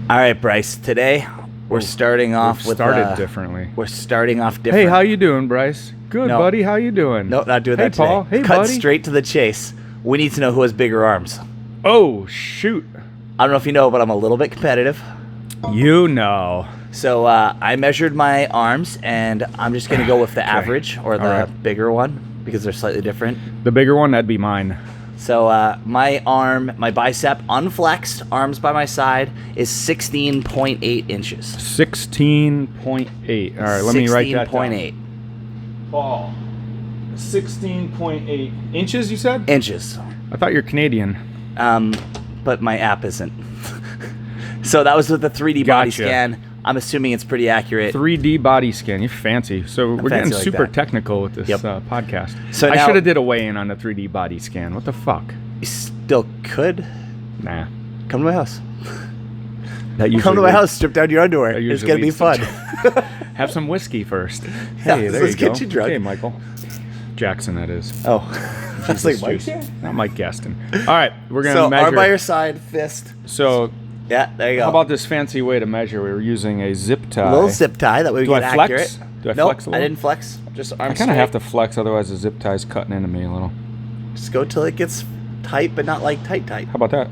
All right, Bryce. Today we're starting off with differently. We're starting off different. Hey, how you doing, Bryce? Good, No. buddy. How you doing? No, not doing Hey, that Paul. today. Hey, Cut buddy. straight to the chase. We need to know who has bigger arms. Oh, shoot. I don't know if you know, but I'm a little bit competitive. You know. So I measured my arms, and I'm just going to go with the average or the bigger one because they're slightly different. The bigger one, that'd be mine. So my bicep, unflexed, arms by my side, is 16.8 inches. 16.8. All right, let me write that down. 16.8 Paul, 16.8 inches, you said? inches. I thought you're Canadian. But my app isn't. So that was with the 3D body Gotcha. scan. I'm assuming it's pretty accurate. 3D body scan. You're fancy. So we're getting fancy like super that. technical with this podcast. So I now- should have did a weigh-in on the 3D body scan. What the fuck? You still could. Nah. Come to my house. That Come to my leads- house, strip down your underwear. that It's usually going to be fun. Have some whiskey first. Yeah, Hey, there let's you go. get you drunk. Hey, Michael. Jackson, that is. Oh. I was like, Jesus Mike's juice. here? Not Mike Gaston. All right, we're going to So measure. arm by your side, fist. So Yeah, there you go. how about this fancy way to measure? We were using a zip tie. a little zip tie that way we Do I get flex? accurate. Do I Nope, flex a little? I didn't flex. Just arm I kind of have to flex, otherwise the zip tie's cutting into me a little. Just go till it gets tight, but not like tight. How about that?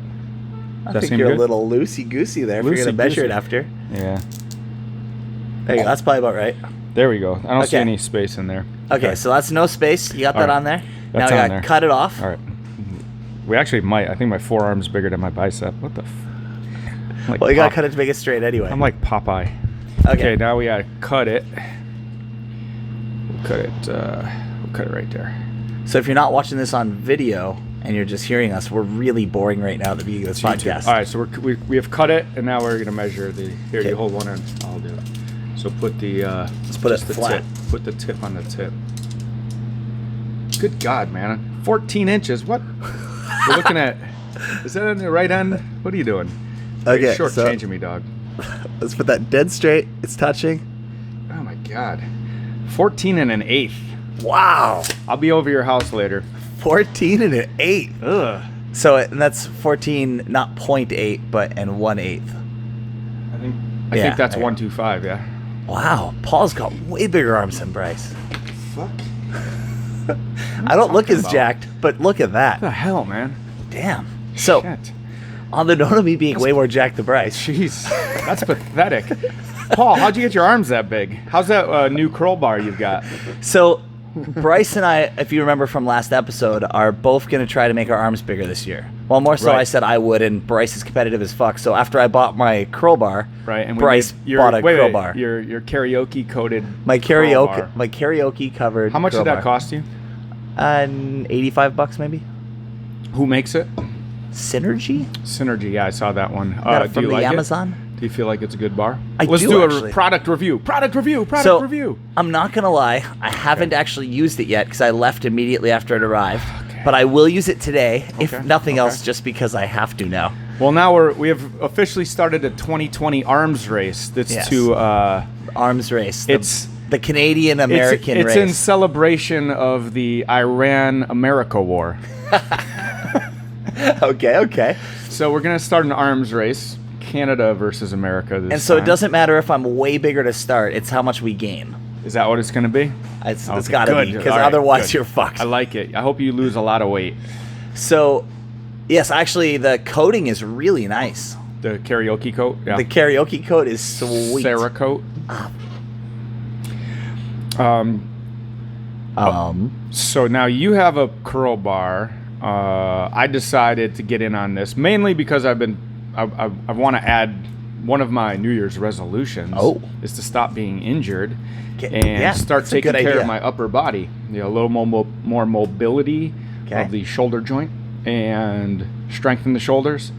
I that think seem you're good? a little loosey-goosey there if you're going to measure it after. Yeah. There you go. That's probably about right. There we go. I don't see Okay. any space in there. Okay, so that's no space. You got that All right. on there? That's now I on got there. to cut it off. All right. We actually might. I think my forearm's bigger than my bicep. What the f... I'm like Well, you got to Pop- cut it to make it straight anyway. I'm like Popeye. Okay. Now we gotta cut it. We'll cut it. We'll cut it right there. So if you're not watching this on video and you're just hearing us, we're really boring right now at the beginning of this podcast. All right, so we have cut it, and now we're gonna measure the. Here, Okay. you hold one, and I'll do it. So put the. Let's put it just the flat. Tip. Put the tip on the tip. Good God, man! 14 inches. What? We're looking at. Is that on the right end? What are you doing? Okay, You're so shortchanging me, dog. let's put that dead straight. It's touching. Oh my God. 14 and an eighth. Wow. I'll be over your house later. 14 and an 8. Ugh. So and that's 14, not 0.8, but and 1/8. I Yeah, think that's I- 125. Yeah. Wow. Paul's got way bigger arms than Bryce. Fuck. I don't look talking as about? jacked, but look at What that. the hell, man? Damn. So Shit. on the note of me being way more jacked than Bryce, Jeez, that's pathetic. Paul, how'd you get your arms that big? How's that new curl bar you've got? so Bryce and I, if you remember from last episode, are both going to try to make our arms bigger this year. Well, more so Right. I said I would, and Bryce is competitive as fuck. So after I bought my curl bar, Right, and Bryce bought a curl bar. Your karaoke coated. My curl bar. karaoke covered. How much curl did that bar. cost you? $85 maybe. Who makes it? Synergy? Synergy. Yeah, I saw that one. Got it Do from you the like Amazon. it? Do you feel like it's a good bar? I Let's do, do actually. a product review. Product review. Product So review. I'm not gonna lie, I haven't actually used it yet because I left immediately after it arrived. Okay. But I will use it today, if Okay, nothing okay. else, just because I have to now. Well, now we have officially started a 2020 arms race. That's Yes. to Arms race. It's- the Canadian American it's race. in celebration of the Iran-America war. Okay. So we're gonna start an arms race, Canada versus America. This And so it time. doesn't matter if I'm way bigger to start; it's how much we gain. Is that what it's gonna be? It's Okay, got to good. be, because All right, otherwise good. you're fucked. I like it. I hope you lose a lot of weight. So, yes, actually, the coating is really nice. The karaoke coat. Yeah. The karaoke coat is sweet. Sarah coat. So now you have a curl bar. I decided to get in on this mainly because I want to add one of my New Year's resolutions. Is to stop being injured and Yeah, start that's a taking good care idea. of my upper body. You know, a little more mobility Okay. of the shoulder joint and strengthen the shoulders.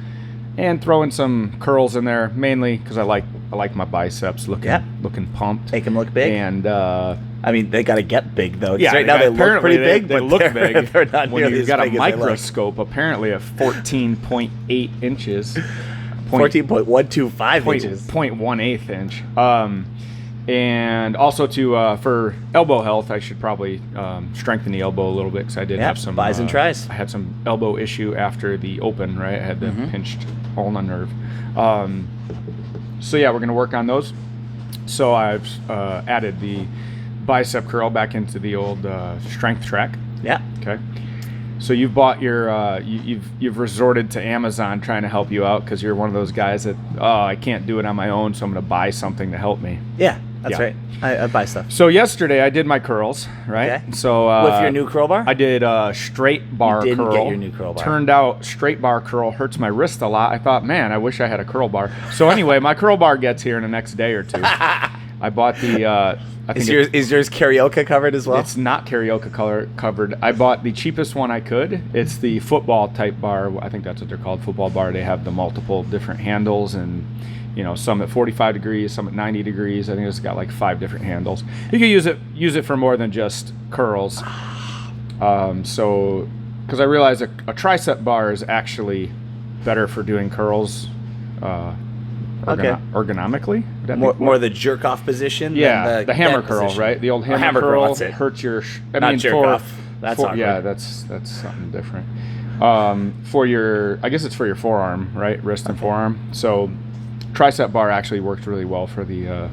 And throw in some curls in there, mainly because I like my biceps looking pumped. Make them look big. And I mean, they got to get big though. 'cause yeah, right now they look apparently pretty big, They but look they're, big. they're not when nearly you've as got a big as they look. microscope, apparently of 14.8 inches. 14.125 inches. 0.18 inch. And also for elbow health, I should probably strengthen the elbow a little bit because I did have some buys and tries. I had some elbow issue after the open, right? I had the pinched ulnar nerve. So yeah, we're gonna work on those. So I've added the bicep curl back into the old strength track. Yeah. Okay. So you've bought your you've resorted to Amazon trying to help you out because you're one of those guys that I can't do it on my own, so I'm gonna buy something to help me. Yeah. That's right. I buy stuff. So yesterday I did my curls, right? Okay. So with your new curl bar? I did a straight bar curl. You didn't get your new curl bar. Turned out straight bar curl hurts my wrist a lot. I thought, man, I wish I had a curl bar. So anyway, my curl bar gets here in the next day or two. I bought the. Is yours karaoke covered as well? It's not karaoke covered. I bought the cheapest one I could. It's the football type bar. I think that's what they're called, football bar. They have the multiple different handles and. Some at 45 degrees, some at 90 degrees. I think it's got like 5 different handles. You can use it for more than just curls. So, because I realized a tricep bar is actually better for doing curls ergonomically. More the jerk off position. Yeah, than the hammer curl, position. right? The old hammer curl that's it. hurts your. Not jerk off. That's awkward. Yeah, that's something different. For your, I guess it's for your forearm, right? Wrist and forearm. So. Tricep bar actually worked really well for the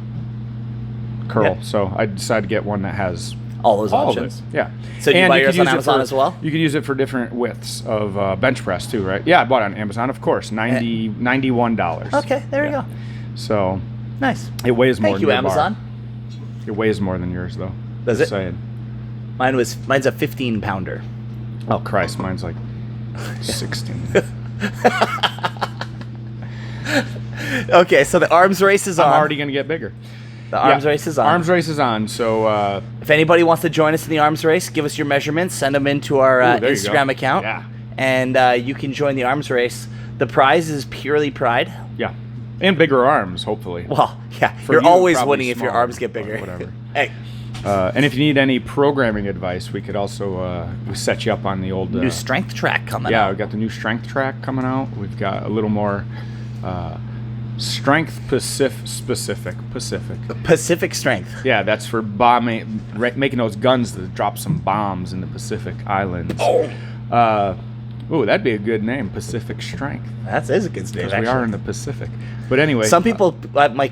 curl, so I decided to get one that has all those options. Yeah. So you buy yours on Amazon as well? You can use it for different widths of bench press too, right? Yeah, I bought it on Amazon, of course. $91. Okay, there you go. So nice. It weighs more. Thank you, Amazon. It weighs more than yours, though. Does it? Saying. Mine's a 15-pounder. Oh Christ, mine's like 16. Okay, so the arms race is on. I'm already going to get bigger. The arms race is on. Arms race is on. So if anybody wants to join us in the arms race, give us your measurements, send them into our Instagram account, and you can join the arms race. The prize is purely pride. Yeah, and bigger arms, hopefully. Well, yeah, you're always winning if your arms get bigger. Whatever. Hey. And if you need any programming advice, we could also we set you up on the old new strength track coming out. Yeah, we've got the new strength track coming out. We've got a little more. Strength specific. Pacific strength. Yeah, that's for bombing, making those guns to drop some bombs in the Pacific Islands. Oh, that'd be a good name, Pacific Strength. That is a good name. We are in the Pacific. But anyway, some people at my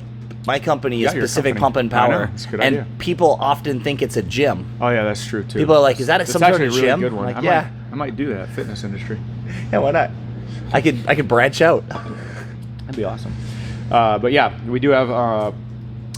company is Pacific Pump and Power, it's a good and idea. people often think it's a gym. Oh yeah, that's true too. People are like, "Is that some sort of really gym?" Good one. Like, I might do that. Fitness industry. Yeah, why not? I could branch out. That'd be awesome. But yeah, we do have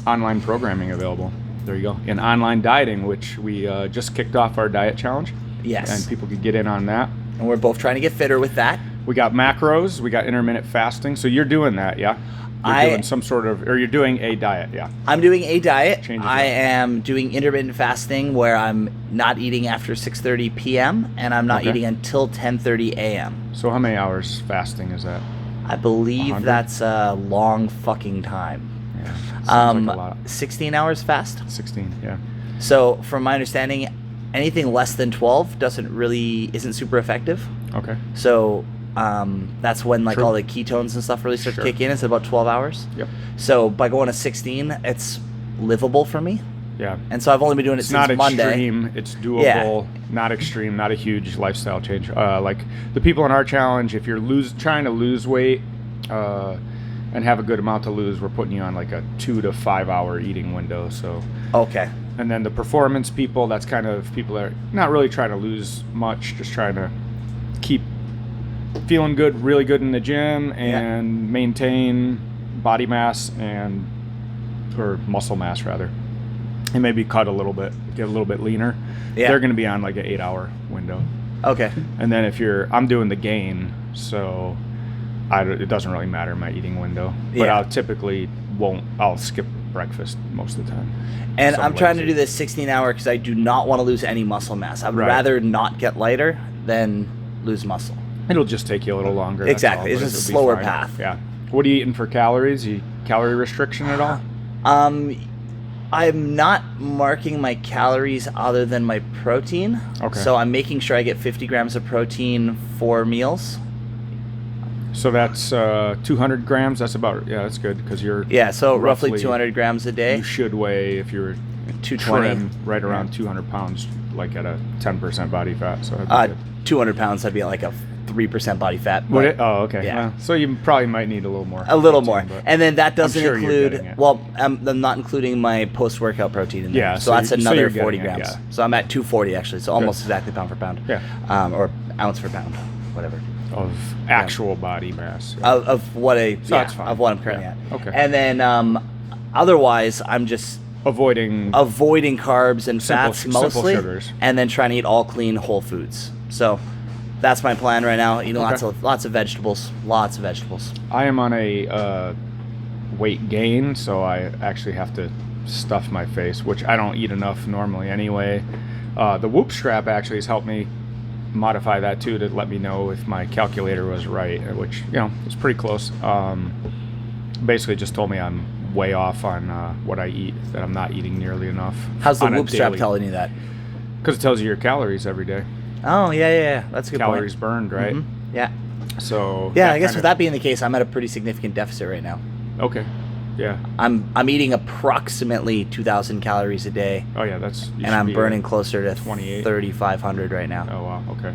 online programming available. There you go. And online dieting, which we just kicked off our diet challenge. Yes. And people could get in on that. And we're both trying to get fitter with that. We got macros. We got intermittent fasting. So you're doing that, yeah? You're doing some sort of, or you're doing a diet, yeah? I'm doing a diet. Changes I am doing intermittent fasting where I'm not eating after 6:30 p.m. and I'm not eating until 10:30 a.m. So how many hours fasting is that? I believe 100? that's a long fucking time. Yeah. Sounds like a lot. 16 hours fast? 16, yeah. So from my understanding, anything less than 12 isn't super effective. Okay. So that's when all the ketones and stuff really start to kick in. It's about 12 hours. Yep. So by going to 16, it's livable for me. Yeah. And so I've only been doing it since Monday. It's not extreme. It's doable. Not extreme. Not a huge lifestyle change. Like the people in our challenge, if you're trying to lose weight and have a good amount to lose, we're putting you on like a 2 to 5 hour eating window. So. Okay. And then the performance people, that's kind of people that are not really trying to lose much, just trying to keep feeling good, really good in the gym, and maintain body mass or muscle mass rather. And maybe cut a little bit, get a little bit leaner. Yeah. They're going to be on like an 8 hour window. Okay. And then I'm doing the gain, so it doesn't really matter my eating window. But I'll skip breakfast most of the time. And I'm trying to do this 16 hour because I do not want to lose any muscle mass. I'd rather not get lighter than lose muscle. It'll just take you a little longer. Exactly. It's just a slower path. Yeah. What are you eating for calories? Calorie restriction at all? I'm not marking my calories other than my protein. Okay. So I'm making sure I get 50 grams of protein 4 meals. So that's 200 grams. That's about, that's good because you're so roughly 200 grams a day. You should weigh, if you're 220, right around 200 pounds, like at a 10% body fat. So 200 pounds, I'd be at like a 3% body fat. Would it? Oh, okay. Yeah. Well, so you probably might need a little more. A little more. And then that doesn't include, I'm not including my post-workout protein in there. Yeah. So that's another 40 grams. So I'm at 240 actually. So almost exactly pound for pound. Yeah. Or ounce for pound, whatever. Of actual body mass. Of what that's fine. Of what I'm currently at. Okay. And then otherwise, I'm just avoiding carbs and fats mostly, simple sugars. And then trying to eat all clean whole foods. So that's my plan right now. Eating lots of vegetables. I am on a weight gain, so I actually have to stuff my face, which I don't eat enough normally anyway. The Whoop strap actually has helped me modify that too, to let me know if my calculator was right, which it's pretty close. Basically just told me I'm way off on what I eat, that I'm not eating nearly enough. How's the Whoop strap telling you that? Because it tells you your calories every day. Oh yeah, that's a good calories point. Burned, right? Mm-hmm. Yeah. So I guess with that being the case, I'm at a pretty significant deficit right now. Okay. Yeah. I'm eating approximately 2,000 calories a day. Oh yeah, and I'm burning closer to 3,500 right now. Oh wow, okay.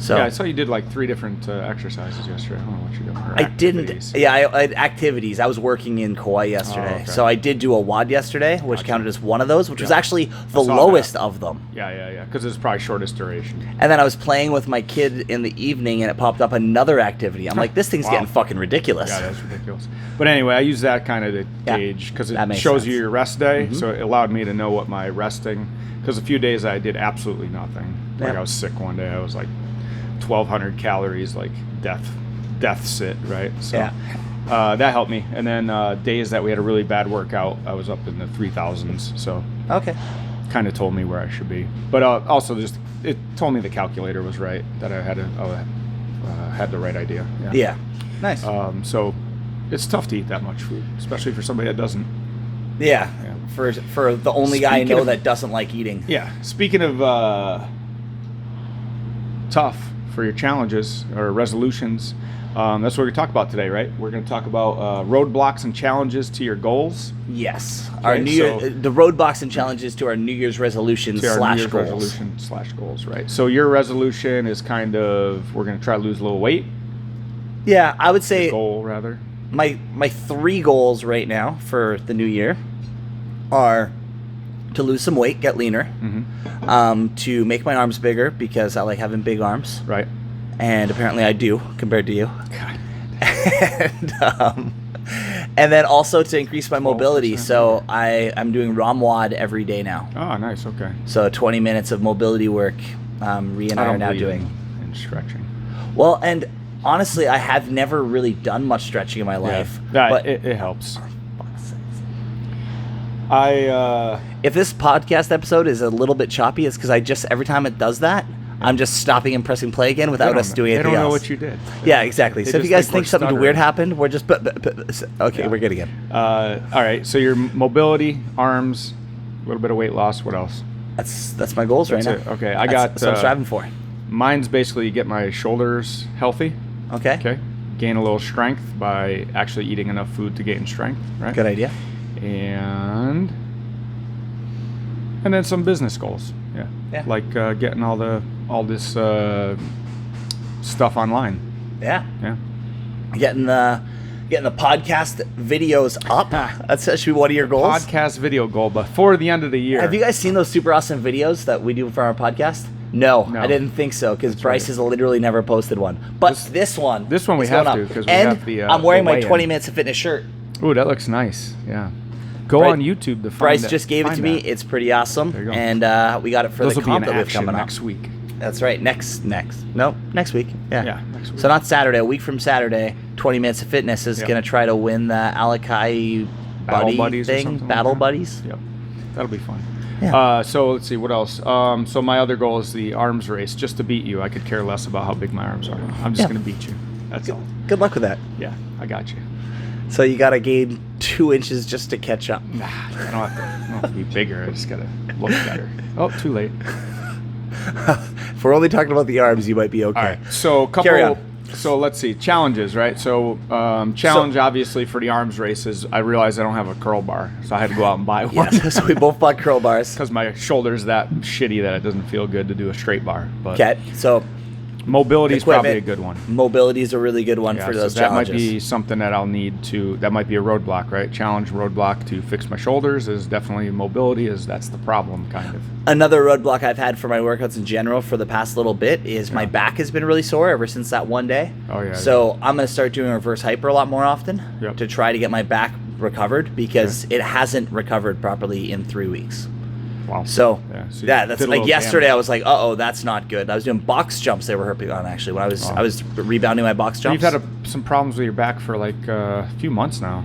So I saw you did like 3 different exercises yesterday. I don't know what you're doing. I didn't. Yeah, I had activities. I was working in Kauai yesterday, so I did do a WOD yesterday, which counted as one of those, which was actually the lowest of them. Yeah, because it's probably shortest duration. And then I was playing with my kid in the evening, and it popped up another activity. I'm like, this thing's getting fucking ridiculous. Yeah, that's ridiculous. But anyway, I use that kind of to gauge, because it shows you your rest day, so it allowed me to know what my resting. Because a few days I did absolutely nothing. Like I was sick one day. I was like 1,200 calories, like death sit, right? So that helped me. And then days that we had a really bad workout, I was up in the 3,000s. So kind of told me where I should be. But also just it told me the calculator was right, that I had the right idea. Yeah. Nice. So it's tough to eat that much food, especially for somebody that doesn't. Yeah. For the only guy I know that doesn't like eating. Yeah. Speaking of tough for your challenges or resolutions, that's what we're going to talk about today, right? We're going to talk about roadblocks and challenges to your goals. Yes. Our the roadblocks and challenges to our New Year's resolutions / goals, right? So your resolution is kind of, we're going to try to lose a little weight. Yeah, I would say goal rather. My 3 goals right now for the new year are to lose some weight, get leaner, to make my arms bigger because I like having big arms. Right. And apparently I do compared to you. God. And then also to increase my mobility. So I'm doing ROM-WOD every day now. Oh, nice. Okay. So 20 minutes of mobility work. Rhea and I are now doing. And stretching. Well, and honestly, I have never really done much stretching in my life. Yeah, but it helps. If this podcast episode is a little bit choppy, it's because every time it does that, I'm just stopping and pressing play again without us doing anything else. They don't know what you did. Yeah, exactly. So if you guys think something weird happened, we're just okay. We're good again. All right. So your mobility, arms, a little bit of weight loss. What else? That's my goals right now. Okay, that's what I'm striving for. Mine's basically get my shoulders healthy. Okay. Gain a little strength by actually eating enough food to gain strength. Right. Good idea. And then some business goals. Yeah. Like getting all this stuff online. Yeah. Yeah. Getting the podcast videos up. That's actually one of your goals. Podcast video goal before the end of the year. Have you guys seen those super awesome videos that we do for our podcast? No, I didn't think so because Bryce has literally never posted one. But this one we have to because we have the. I'm wearing my 20 Minutes of Fitness shirt. Ooh, that looks nice. Yeah. Go on YouTube to find Bryce just gave it to me. It's pretty awesome. There you go. And we got it for the comp that we have coming up next week. That's right. Next week. Yeah. Next week. So not Saturday. A week from Saturday, 20 Minutes of Fitness is going to try to win the Alakai buddy thing. Battle Buddies. Yep. That'll be fun. Yeah. So let's see what else. So my other goal is the arms race, just to beat you. I could care less about how big my arms are. I'm just going to beat you. That's all. Good luck with that. Yeah, I got you. So you got to gain 2 inches just to catch up. Nah, I don't have to be bigger. I just got to look better. Oh, too late. If we're only talking about the arms, you might be okay. All right. So carry on. So let's see, challenges, right? So challenge obviously for the arms races. I realized I don't have a curl bar, so I had to go out and buy one. Yes, so we both bought curl bars because my shoulder's that shitty that it doesn't feel good to do a straight bar. But okay, so mobility is probably a good one. Mobility is a really good one for those challenges. That might be something that I'll need to. That might be a roadblock, right? Challenge roadblock to fix my shoulders is definitely mobility. That's the problem, kind of. Another roadblock I've had for my workouts in general for the past little bit is my back has been really sore ever since that one day. Oh yeah. So I'm gonna start doing reverse hyper a lot more often to try to get my back recovered because it hasn't recovered properly in 3 weeks. Wow. So that's like yesterday. I was like, "Uh-oh, that's not good." I was doing box jumps. They were hurting on actually when I was rebounding my box jumps. You've had some problems with your back for like a few months now.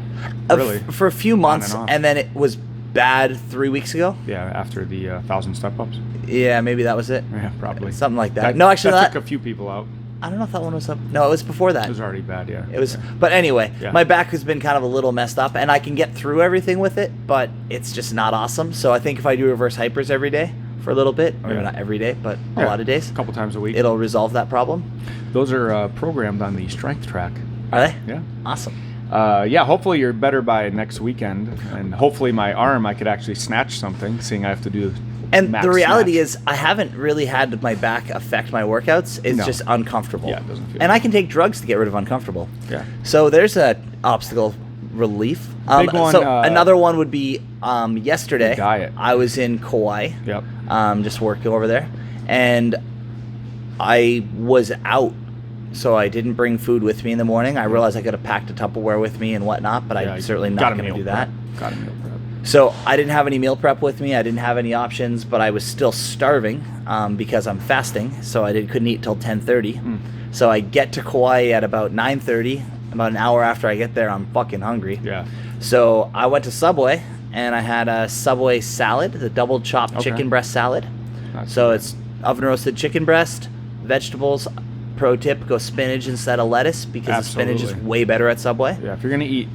Really? For a few months, and then it was bad 3 weeks ago. Yeah, after the 1,000 step-ups. Yeah, maybe that was it. Yeah, probably something like that. No, actually, that took a few people out. I don't know if that one was up. No, it was before that. It was already bad, yeah. It was, but anyway, my back has been kind of a little messed up, and I can get through everything with it, but it's just not awesome. So I think if I do reverse hypers every day for a little bit, or maybe not every day, but a lot of days, a couple times a week, it'll resolve that problem. Those are programmed on the strength track. Are they? Yeah. Awesome. Hopefully you're better by next weekend, and hopefully my arm I could actually snatch something, seeing I have to do. And the reality is, I haven't really had my back affect my workouts. It's just uncomfortable. Yeah, it doesn't feel. And I can take drugs to get rid of uncomfortable. Yeah. So there's a obstacle relief. Big one, so another one would be yesterday. Diet. I was in Kauai. Yep. Just working over there, and I was out. So I didn't bring food with me in the morning. I realized I could have packed a Tupperware with me and whatnot, but I'm certainly not going to do that. Got a meal prep. So I didn't have any meal prep with me. I didn't have any options, but I was still starving because I'm fasting. So I couldn't eat till 10:30. So I get to Kauai at about 9:30. About an hour after I get there, I'm fucking hungry. Yeah. So I went to Subway and I had a Subway salad, the double chopped chicken breast salad. So it's oven roasted chicken breast, vegetables. Pro tip: go spinach instead of lettuce because the spinach is way better at Subway. Yeah, if you're gonna eat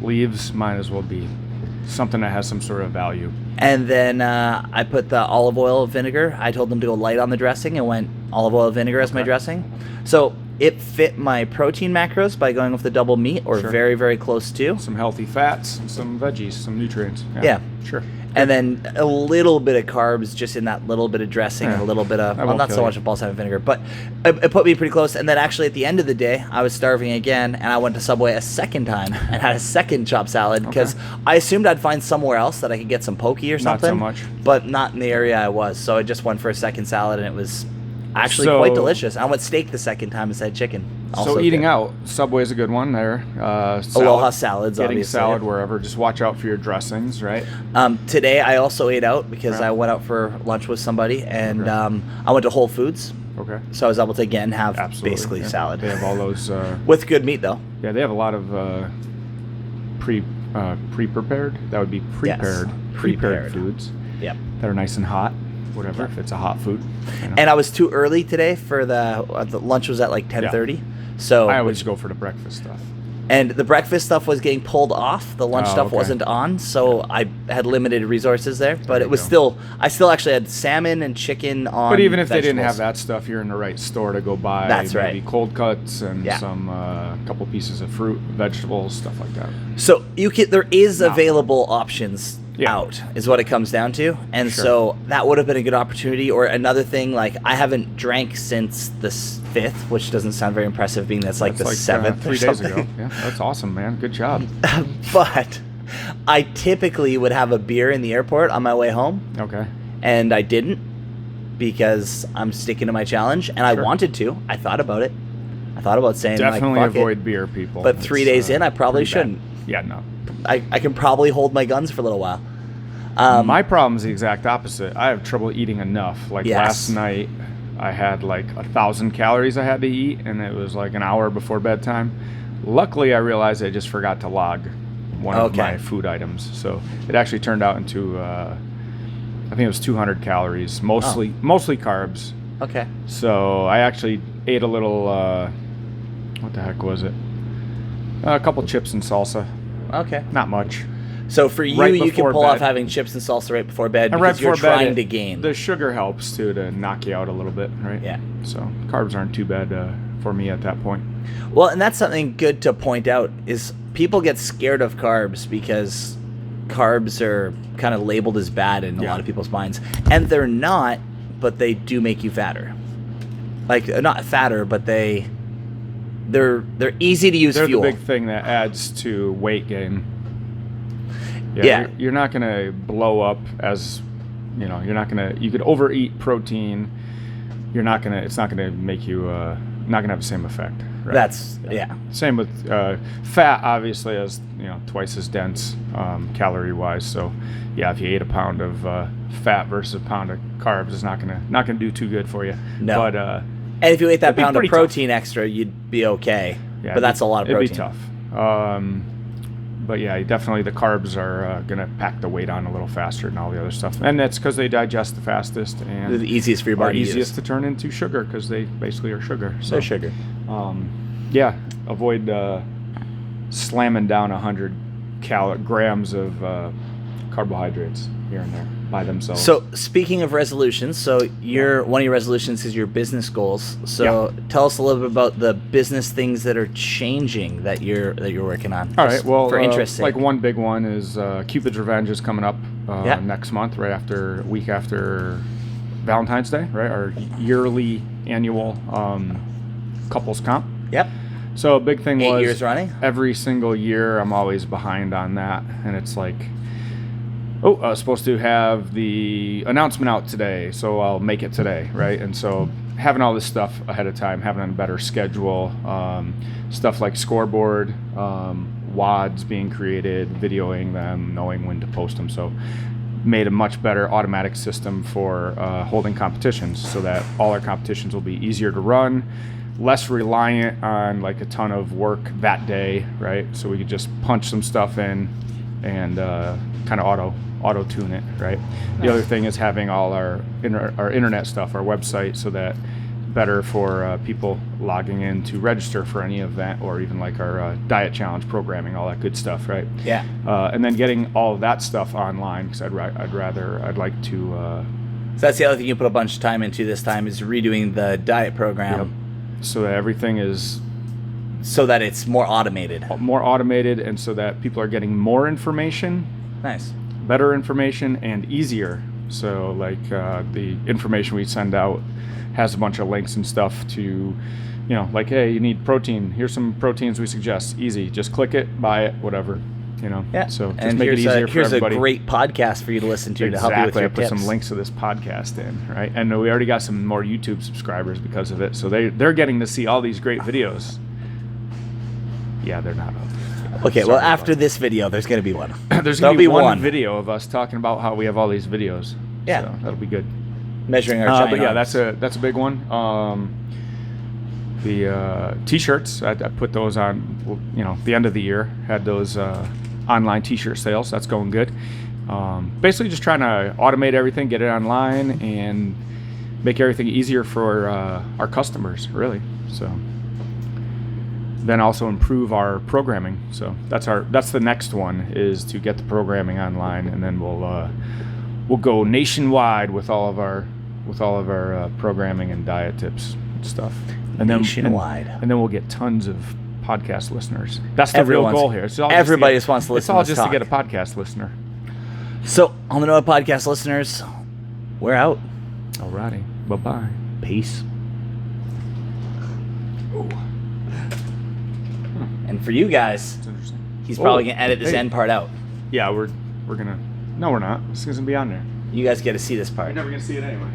leaves, might as well be something that has some sort of value. And then I put the olive oil vinegar. I told them to go light on the dressing and went olive oil vinegar as my dressing. So it fit my protein macros by going with the double meat or very, very close to. Some healthy fats, and some veggies, some nutrients. Yeah. Sure. And then a little bit of carbs just in that little bit of dressing and a little bit of, well, not so much of balsamic vinegar, but it put me pretty close. And then actually at the end of the day, I was starving again, and I went to Subway a second time and had a second chopped salad because I assumed I'd find somewhere else that I could get some poke or something. Not so much. But not in the area I was. So I just went for a second salad, and it was actually quite delicious. I went steak the second time instead of chicken. Also eating out, Subway's a good one there. Aloha salads, getting obviously. salad wherever. Just watch out for your dressings, right? Today I also ate out because I went out for lunch with somebody, and I went to Whole Foods. Okay. So I was able to again have basically salad. They have all those with good meat though. Yeah, they have a lot of pre-prepared. That would be prepared foods. Yep. That are nice and hot. Whatever, if it's a hot food. You know. And I was too early today for the lunch was at like 10:30. So I always go for the breakfast stuff. And the breakfast stuff was getting pulled off. The lunch stuff wasn't on, so I had limited resources there. But it was I still actually had salmon and chicken on. But even if they didn't have that stuff, you're in the right store to go buy. That's maybe cold cuts and some couple pieces of fruit, vegetables, stuff like that. So there is available options. Out is what it comes down to, and so that would have been a good opportunity. Or another thing, like I haven't drank since the 5th, which doesn't sound very impressive, being that's like the 7th. 3 days ago. Yeah, that's awesome, man. Good job. But I typically would have a beer in the airport on my way home. Okay. And I didn't because I'm sticking to my challenge, and I wanted to. I thought about it. I thought about saying definitely like, avoid beer, people. But 3 days in, I probably shouldn't. Yeah, no. I can probably hold my guns for a little while. My problem is the exact opposite. I have trouble eating enough. Like last night, I had like 1,000 calories I had to eat, and it was like an hour before bedtime. Luckily, I realized I just forgot to log one of my food items. So it actually turned out into, I think it was 200 calories, mostly carbs. Okay. So I actually ate a little, what the heck was it? A couple chips and salsa. Okay. Not much. So for you, you can pull off having chips and salsa right before bed because you're trying to gain. The sugar helps too to knock you out a little bit, right? Yeah. So carbs aren't too bad for me at that point. Well, and that's something good to point out is people get scared of carbs because carbs are kind of labeled as bad in a lot of people's minds, and they're not, but they do make you fatter. Like, not fatter, but they're easy to use They're fuel. the big thing that adds to weight gain. You're not going to blow up as, you know, you could overeat protein. It's not going to make you, not going to have the same effect. Right? Same with fat, obviously, as, you know, twice as dense calorie-wise. So, yeah, if you ate a pound of fat versus a pound of carbs, it's not gonna do too good for you. No. But and if you ate that pound of protein extra, you'd be okay. Yeah, but that's a lot of protein. It'd be tough. But yeah, definitely the carbs are gonna pack the weight on a little faster than all the other stuff, and that's because they digest the fastest and they're the easiest for your body. Easiest to turn into sugar because they basically are sugar. So, they're sugar. Avoid slamming down 100 grams of carbohydrates here and there by themselves. So speaking of resolutions, one of your resolutions is your business goals. So tell us a little bit about the business things that are changing that you're working on. All right. Well, for interest sake. Like one big one is Cupid's Revenge is coming up next month, week after Valentine's Day, right? Our yearly annual couples comp. Yep. So a big thing 8 years running. Every single year I'm always behind on that, and it's like, I was supposed to have the announcement out today, so I'll make it today, right? And so having all this stuff ahead of time, having a better schedule, stuff like scoreboard, WODs being created, videoing them, knowing when to post them. So made a much better automatic system for holding competitions so that all our competitions will be easier to run, less reliant on like a ton of work that day, right? So we could just punch some stuff in and kind of auto tune it, right? Nice. The other thing is having all our internet stuff, our website, so that better for people logging in to register for any event or even like our diet challenge programming, all that good stuff, right? Yeah. And then getting all of that stuff online because I'd like to. So that's the other thing you put a bunch of time into this time is redoing the diet program. Yep. So that everything is. So that it's more automated. More automated, and so that people are getting more information. Nice. Better information and easier. So like the information we send out has a bunch of links and stuff to, like, hey, you need protein. Here's some proteins we suggest. Easy. Just click it, buy it, whatever. Yeah. So just make it easier for everybody. Here's a great podcast for you to listen to help you with your tips. I put some links to this podcast in, right? And we already got some more YouTube subscribers because of it. So they're getting to see all these great videos. Yeah, they're not up. Okay, well, after this video, there's going to be one. There's going to be one video of us talking about how we have all these videos. Yeah. So that'll be good. Measuring our giant But yeah, arms. that's a big one. The T-shirts, I put those on, the end of the year. Had those online T-shirt sales. That's going good. Basically just trying to automate everything, get it online, and make everything easier for our customers, really. So then also improve our programming. So that's the next one, is to get the programming online, and then we'll go nationwide with all of our programming and diet tips and stuff. And nationwide. And then we'll get tons of podcast listeners. That's the real goal here. Everybody just wants to listen. It's all just to get a podcast listener. So on the note of podcast listeners, we're out. Alrighty. Bye-bye. Peace. Ooh. And for you guys, he's probably going to edit this end part out. Yeah, we're going to... No, we're not. It's going to be on there. You guys get to see this part. You're never going to see it anyway.